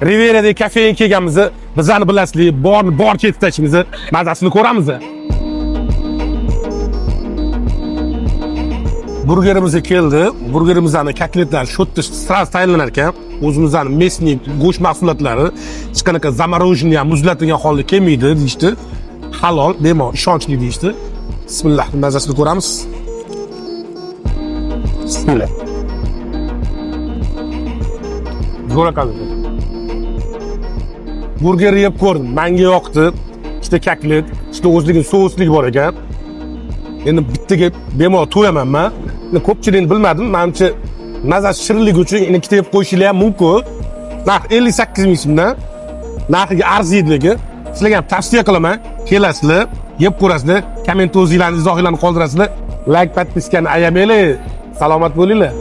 Riverada kafein kelganmizni, bizlarni bilasizlar, bor ketib tashimizni, mazasini ko'ramiz. Burgerimiz keldi. Burgerimizning kotletlar sho'tta stras tayyorlanar ekan. O'zimizning mesniy go'sht mahsulotlari, hech qanaqa zamorоженный ham muzlatilgan holda kelmaydi deyishdi. Halol, bemalol, ishonchli deyishdi. Bismillah, mazasini ko'ramiz. Bismillah. Zo'r ekan. Burgerni yeb ko'rdim. Menga yoqdi. Ikkita kaklet, ikkita o'zligini sousligi bor ekan. Endi bittaga bemalol to'yaman men. Ko'pchilikni bilmadim. Menimcha mazasi shirinligi uchun ikkita yeb qo'yishinglar ham mumkin. Narx 58 ming so'mdan. Narxiga arziydiligi. Sizlarga ham tavsiya qilaman. Kelasizlar, yeb ko'rasizlar, komment o'zinglarning izohinglarni qoldirasizlar. Like, podpiskani ayamanglar. Salomat bo'linglar.